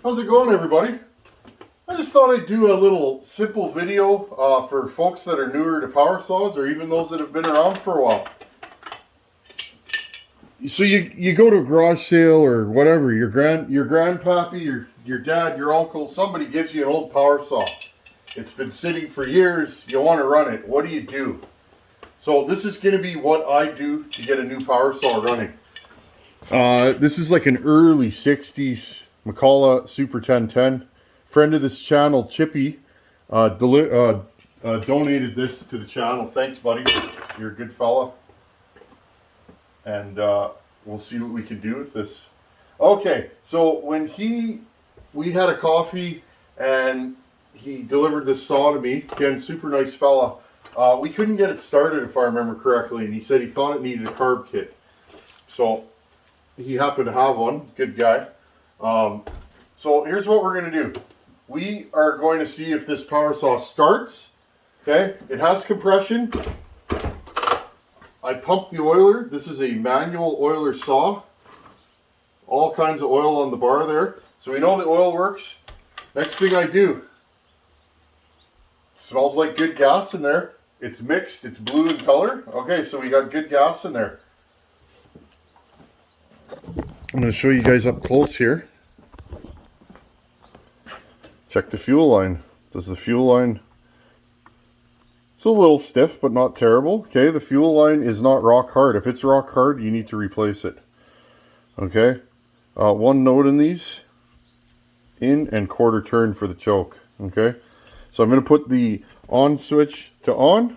How's it going, everybody? I just thought I'd do a little simple video for folks that are newer to power saws, or even those that have been around for a while. So you go to a garage sale or whatever, your grandpappy, your dad, your uncle, somebody gives you an old power saw. It's been sitting for years, you want to run it. What do? So this is going to be what I do to get a new power saw running. This is like an early 60s Mcculloch Super 1010. Friend of this channel, Chippy, donated this to the channel. Thanks, buddy. You're a good fella. And we'll see what we can do with this. Okay, so when we had a coffee and he delivered this saw to me. Again, super nice fella. We couldn't get it started, if I remember correctly, and he said he thought it needed a carb kit. So he happened to have one. Good guy. So here's what we're going to do. We are going to see if this power saw starts. Okay, it has compression. I pumped the oiler. This is a manual oiler saw. All kinds of oil on the bar there. So we know the oil works. Next thing I do, smells like good gas in there. It's mixed, it's blue in color. Okay, so we got good gas in there. I'm going to show you guys up close here. Check the fuel line. Does the fuel line... It's a little stiff, but not terrible. Okay, the fuel line is not rock hard. If it's rock hard, you need to replace it. Okay, one node in these. In and quarter turn for the choke. Okay, so I'm going to put the on switch to on.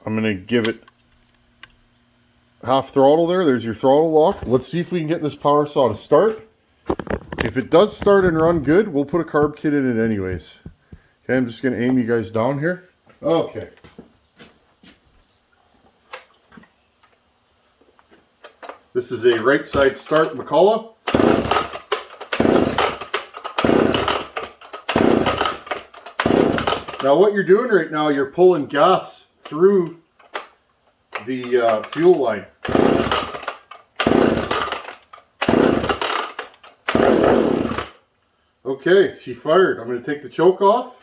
I'm going to give it half throttle there. There's your throttle lock. Let's see if we can get this power saw to start. If it does start and run good, we'll put a carb kit in it anyways. Okay, I'm just going to aim you guys down here. Okay. This is a right side start Mcculloch. Now what you're doing right now, you're pulling gas through the fuel line. Okay, she fired. I'm going to take the choke off.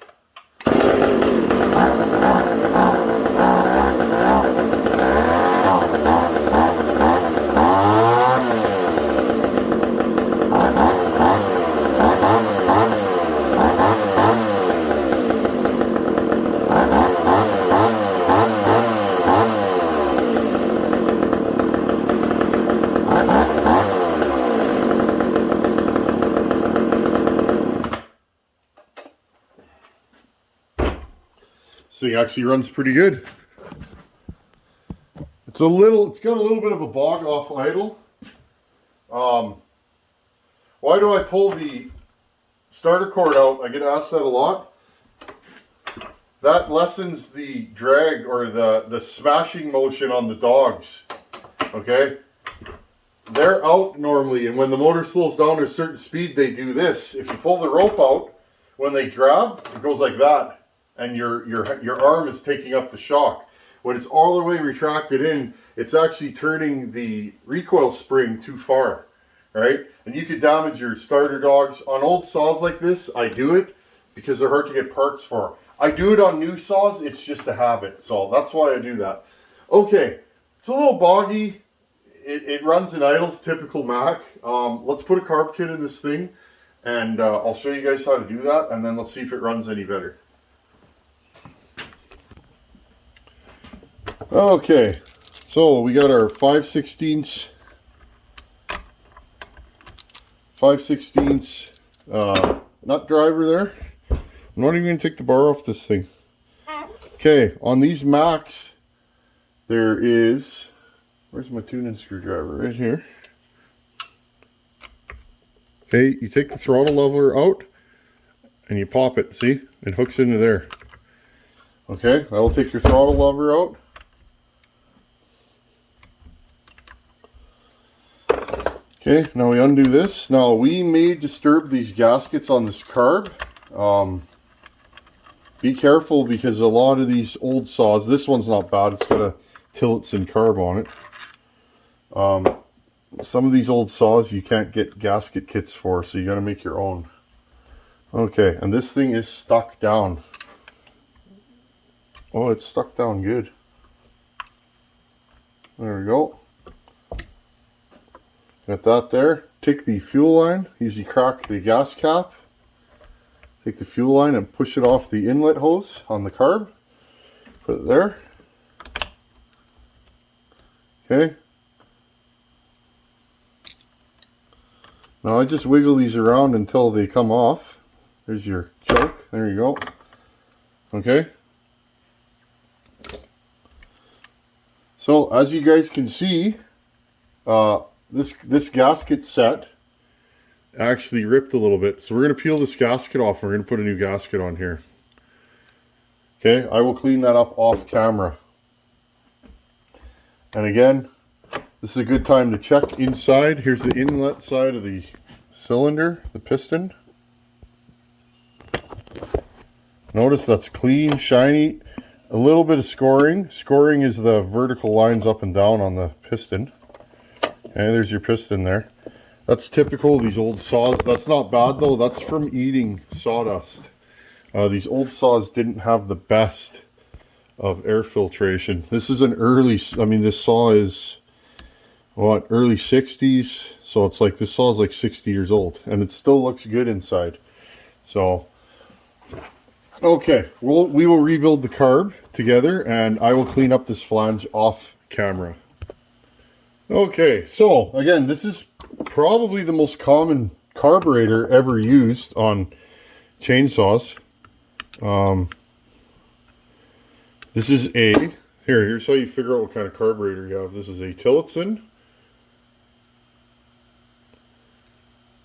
This thing actually runs pretty good. It's got a little bit of a bog off idle. Why do I pull the starter cord out? I get asked that a lot. That lessens the drag or the smashing motion on the dogs. Okay? They're out normally, and when the motor slows down to a certain speed, they do this. If you pull the rope out, when they grab, it goes like that. And your arm is taking up the shock. When it's all the way retracted in, it's actually turning the recoil spring too far, right? And you could damage your starter dogs. On old saws like this, I do it because they're hard to get parts for. I do it on new saws, it's just a habit. So that's why I do that. Okay, it's a little boggy. It runs in idles, typical Mac. Let's put a carb kit in this thing, and I'll show you guys how to do that, and then let's see if it runs any better. Okay, so we got our 5/16 nut driver there. I'm not even going to take the bar off this thing. Okay, on these Macs, there is, where's my tuning screwdriver? Right here. Okay, you take the throttle lever out and you pop it. See, it hooks into there. Okay, that'll take your throttle lever out. Okay, now we undo this. Now we may disturb these gaskets on this carb. Be careful because a lot of these old saws, this one's not bad, it's got a Tillotson carb on it. some of these old saws you can't get gasket kits for, so you got to make your own. Okay, and this thing is stuck down. Oh, it's stuck down good. There we go. Got that there. Take the fuel line, usually crack the gas cap. Take the fuel line and push it off the inlet hose on the carb. Put it there. Okay. Now I just wiggle these around until they come off. There's your choke. There you go. Okay. So as you guys can see, this gasket set actually ripped a little bit. So we're going to peel this gasket off. We're going to put a new gasket on here. Okay, I will clean that up off camera. And again, this is a good time to check inside. Here's the inlet side of the cylinder, the piston. Notice that's clean, shiny. A little bit of scoring. Scoring is the vertical lines up and down on the piston. Okay, there's your piston there. That's typical of these old saws. That's not bad though. That's from eating sawdust. These old saws didn't have the best of air filtration. This is an early, I mean this saw is what, early 60s, so it's like this saw is like 60 years old and it still looks good inside. So okay, we will rebuild the carb together and I will clean up this flange off camera. Okay, so again, this is probably the most common carburetor ever used on chainsaws. This is here's how you figure out what kind of carburetor you have. This is a Tillotson.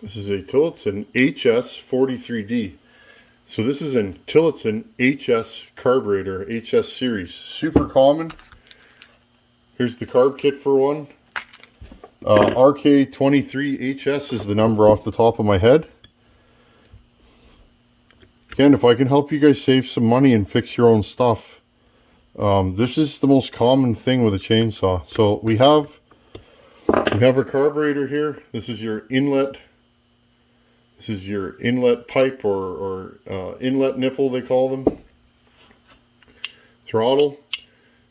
This is a Tillotson HS43D. So this is a Tillotson HS carburetor, HS series. Super common. Here's the carb kit for one. RK23HS is the number off the top of my head. Again, if I can help you guys save some money and fix your own stuff, this is the most common thing with a chainsaw. So we have our carburetor here. This is your inlet. This is your inlet pipe or inlet nipple, they call them. Throttle.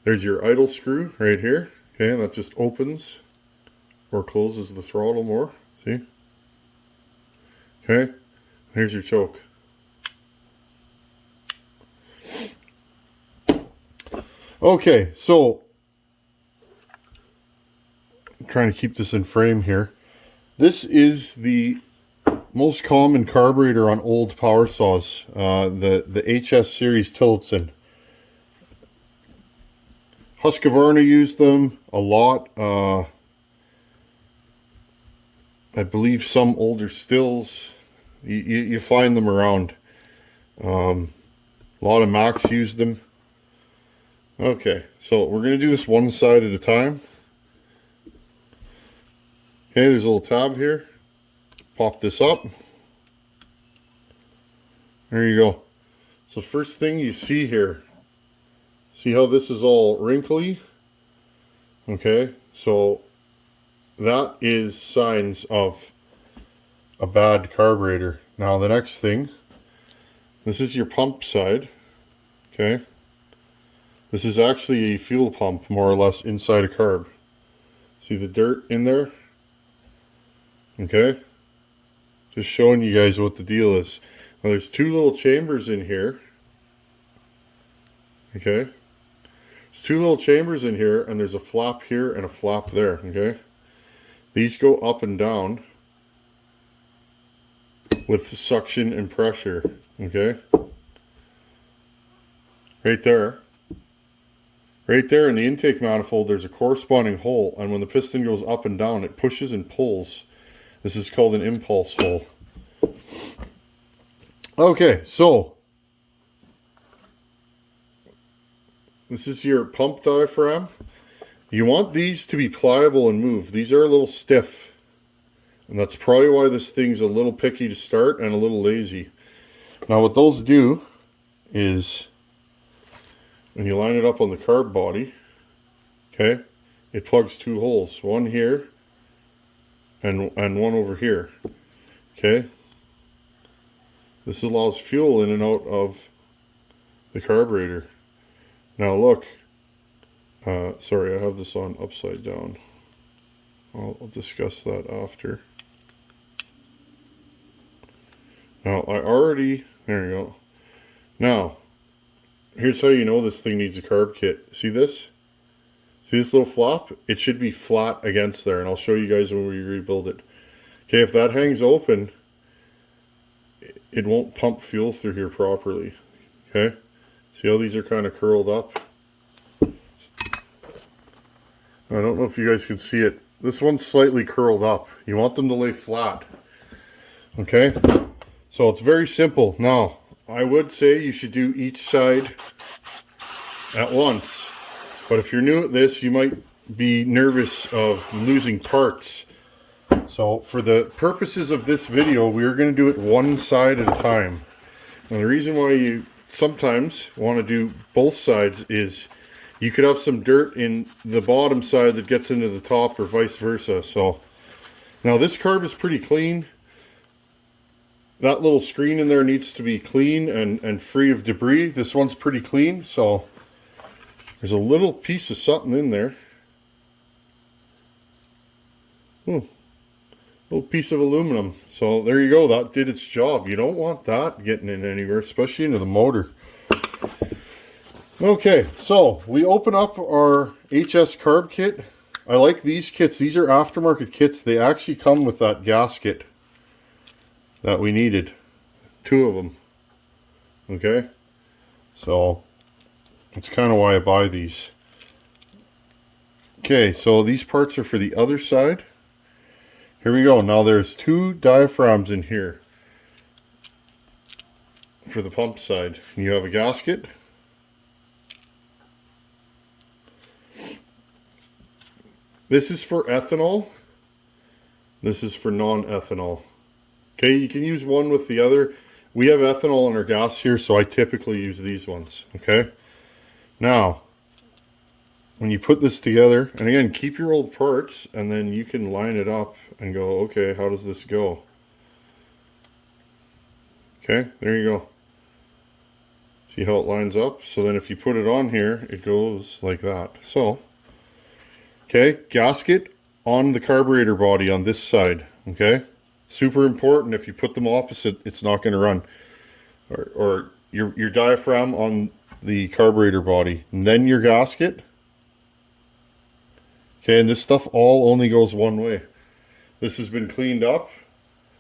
There's your idle screw right here. Okay, and that just opens or closes the throttle more. See? Okay, here's your choke. Okay, so I'm trying to keep this in frame here. This is the most common carburetor on old power saws, the HS series Tillotson. Husqvarna used them a lot. I believe some older stills, you find them around. A lot of Macs used them. Okay, so we're going to do this one side at a time. Okay, there's a little tab here. Pop this up. There you go. So first thing you see here, see how this is all wrinkly? Okay, so that is signs of a bad carburetor. Now the next thing, this is your pump side. Okay, this is actually a fuel pump more or less inside a carb. See the dirt in there? Okay, just showing you guys what the deal is. Now there's two little chambers in here. Okay, there's two little chambers in here and there's a flap here and a flap there. Okay, these go up and down with the suction and pressure. Okay, right there in the intake manifold there's a corresponding hole, and when the piston goes up and down it pushes and pulls. This is called an impulse hole. Okay, so this is your pump diaphragm. You want these to be pliable and move. These are a little stiff, and that's probably why this thing's a little picky to start and a little lazy. Now what those do is, when you line it up on the carb body, okay, it plugs two holes. One here and one over here. Okay. This allows fuel in and out of the carburetor. Now look, sorry, I have this on upside down. I'll discuss that after. Now there you go. Now, here's how you know this thing needs a carb kit. See this? See this little flop? It should be flat against there, and I'll show you guys when we rebuild it. Okay, if that hangs open, it won't pump fuel through here properly. Okay? See how these are kind of curled up? I don't know if you guys can see it. This one's slightly curled up. You want them to lay flat. Okay? So it's very simple. Now, I would say you should do each side at once. But if you're new at this, you might be nervous of losing parts. So for the purposes of this video, we're going to do it one side at a time. And the reason why you sometimes want to do both sides is you could have some dirt in the bottom side that gets into the top, or vice versa. So now this carb is pretty clean. That little screen in there needs to be clean and free of debris. This one's pretty clean, so there's a little piece of something in there. Little piece of aluminum. So there you go, that did its job. You don't want that getting in anywhere, especially into the motor. Okay, so we open up our HS carb kit. I like these kits. These are aftermarket kits. They actually come with that gasket that we needed. 2 of them. Okay, so that's kind of why I buy these. Okay, so these parts are for the other side. Here we go. Now there's 2 diaphragms in here for the pump side. You have a gasket. This is for ethanol. This is for non-ethanol. Okay, you can use one with the other. We have ethanol in our gas here, so I typically use these ones. Okay. Now, when you put this together, and again, keep your old parts, and then you can line it up and go, okay, how does this go? Okay, there you go. See how it lines up? So then if you put it on here, it goes like that. So, okay, gasket on the carburetor body on this side. Okay, super important. If you put them opposite, it's not going to run. Or your diaphragm on the carburetor body, and then your gasket. Okay, and this stuff all only goes one way. This has been cleaned up.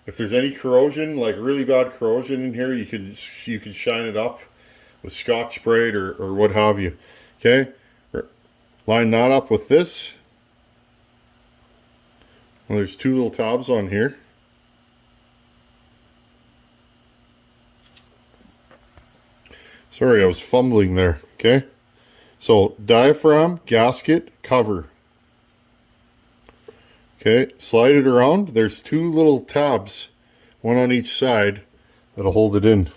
If there's any corrosion, like really bad corrosion in here, you can shine it up with Scotch-Brite or what have you. Okay, line that up with this. Well, there's 2 little tabs on here. Sorry, I was fumbling there. Okay, so diaphragm, gasket, cover. Okay, slide it around. There's 2 little tabs, one on each side, that'll hold it in.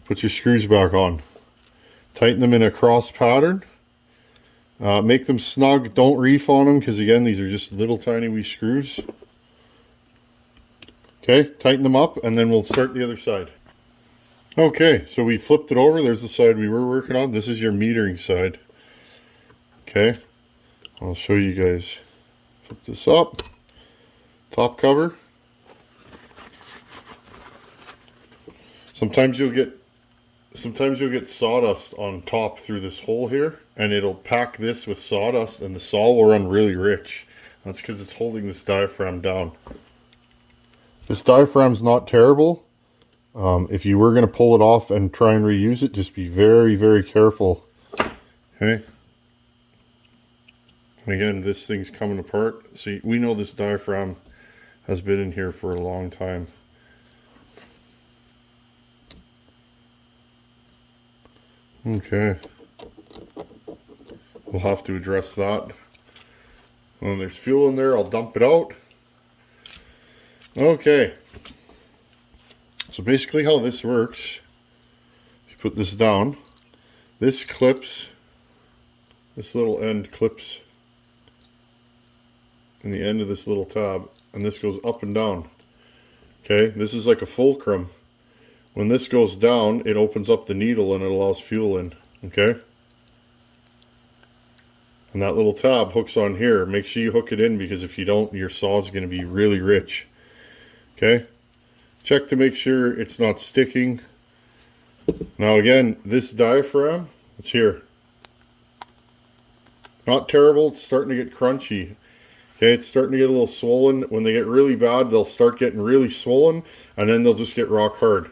Put your screws back on. Tighten them in a cross pattern. Make them snug. Don't reef on them, because again, these are just little tiny wee screws. Okay, tighten them up, and then we'll start the other side. Okay, so we flipped it over. There's the side we were working on. This is your metering side. Okay, I'll show you guys. Flip this up. Top cover. Sometimes you'll get sawdust on top through this hole here, and it'll pack this with sawdust, and the saw will run really rich. That's because it's holding this diaphragm down. This diaphragm's not terrible. If you were going to pull it off and try and reuse it, just be very, very careful. Okay. And again, this thing's coming apart. See, we know this diaphragm has been in here for a long time. Okay. We'll have to address that. When there's fuel in there, I'll dump it out. Okay. So basically how this works, you put this down, this clips, this little end clips in the end of this little tab, and this goes up and down. Okay, this is like a fulcrum. When this goes down, it opens up the needle and it allows fuel in. Okay, and that little tab hooks on here. Make sure you hook it in, because if you don't, your saw is going to be really rich. Okay, check to make sure it's not sticking. Now again, this diaphragm, it's here. Not terrible, it's starting to get crunchy. Okay, it's starting to get a little swollen. When they get really bad, they'll start getting really swollen, and then they'll just get rock hard.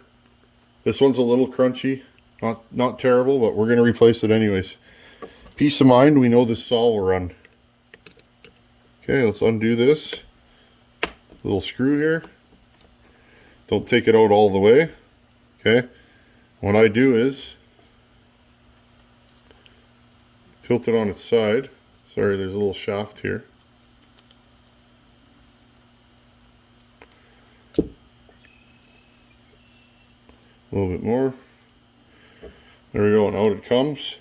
This one's a little crunchy, not terrible, but we're going to replace it anyways. Peace of mind, we know this saw will run. Okay, let's undo this. Little screw here. Don't take it out all the way. Okay, what I do is tilt it on its side. Sorry, there's a little shaft here. A little bit more. There we go, and out it comes.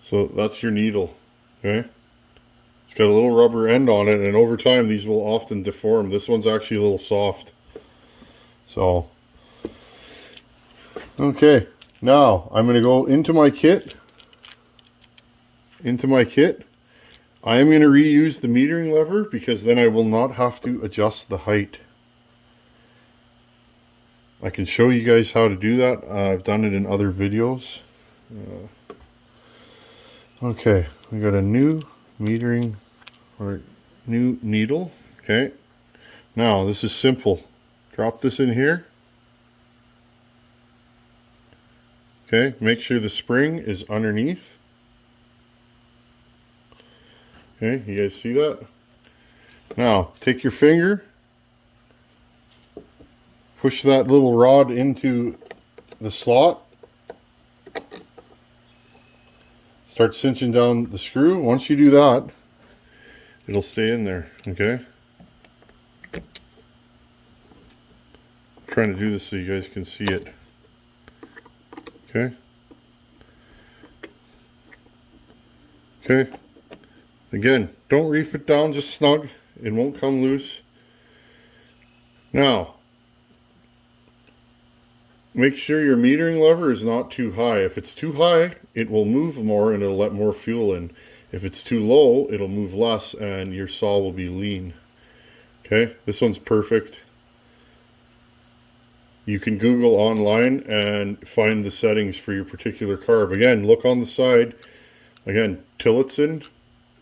So that's your needle, okay? It's got a little rubber end on it, and over time these will often deform. This one's actually a little soft. So, okay, now I'm going to go into my kit. I am going to reuse the metering lever, because then I will not have to adjust the height. I can show you guys how to do that. I've done it in other videos. Okay, we got a new metering, or new needle. Okay, now this is simple. Drop this in here. Okay, make sure the spring is underneath. Okay, you guys see that? Now, take your finger, push that little rod into the slot, start cinching down the screw. Once you do that, it'll stay in there, okay? I'm trying to do this so you guys can see it. Okay? Okay. Again, don't reef it down, just snug. It won't come loose. Now, make sure your metering lever is not too high. If it's too high, it will move more and it'll let more fuel in. If it's too low, it'll move less and your saw will be lean. Okay, this one's perfect. You can Google online and find the settings for your particular carb. Again, look on the side. Again, Tillotson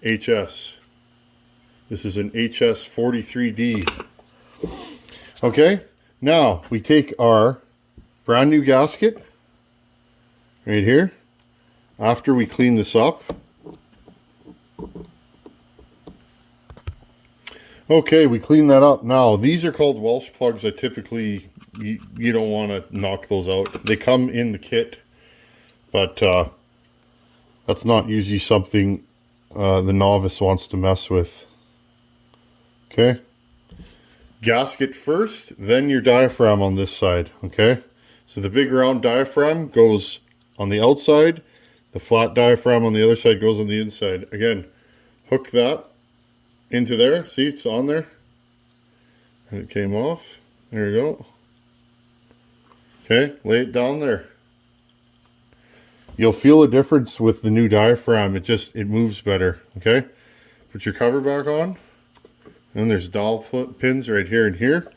HS. This is an HS 43D. Okay, now we take our brand new gasket right here. After we clean this up. Okay, we clean that up. Now, these are called Welsh plugs. I typically, you don't want to knock those out. They come in the kit, but that's not usually something the novice wants to mess with. Okay, gasket first, then your diaphragm on this side. Okay, so the big round diaphragm goes on the outside, the flat diaphragm on the other side goes on the inside. Again, hook that into there. See, it's on there, and it came off. There you go. Okay, lay it down there. You'll feel a difference with the new diaphragm. It moves better. Okay, put your cover back on, and there's dowel pins right here and here,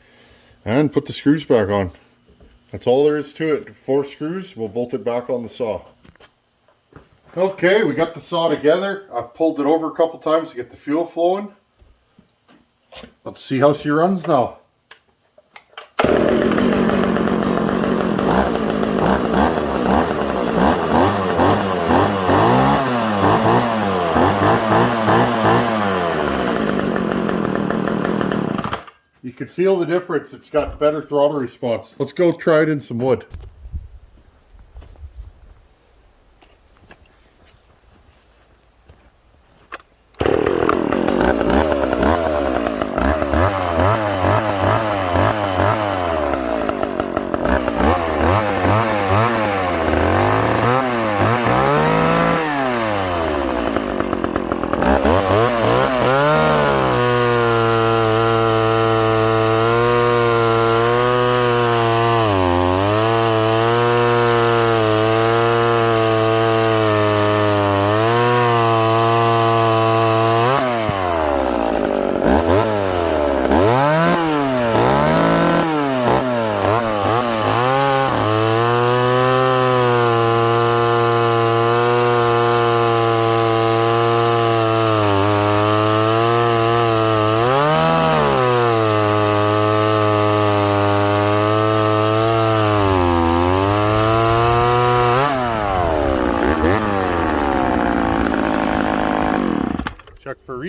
and put the screws back on. That's all there is to it. 4 screws. We'll bolt it back on the saw. Okay, we got the saw together. I've pulled it over a couple times to get the fuel flowing. Let's see how she runs now. You can feel the difference. It's got better throttle response. Let's go try it in some wood.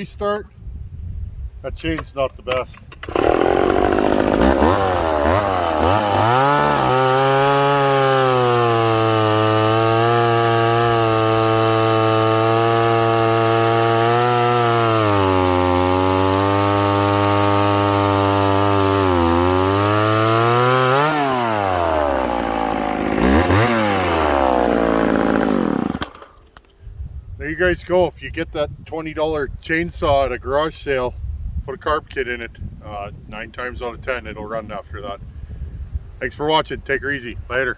restart, that chain's not the best. There you guys go. If you get that $20 chainsaw at a garage sale, put a carb kit in it. 9 times out of 10 it'll run after that. Thanks for watching. Take her easy. Later.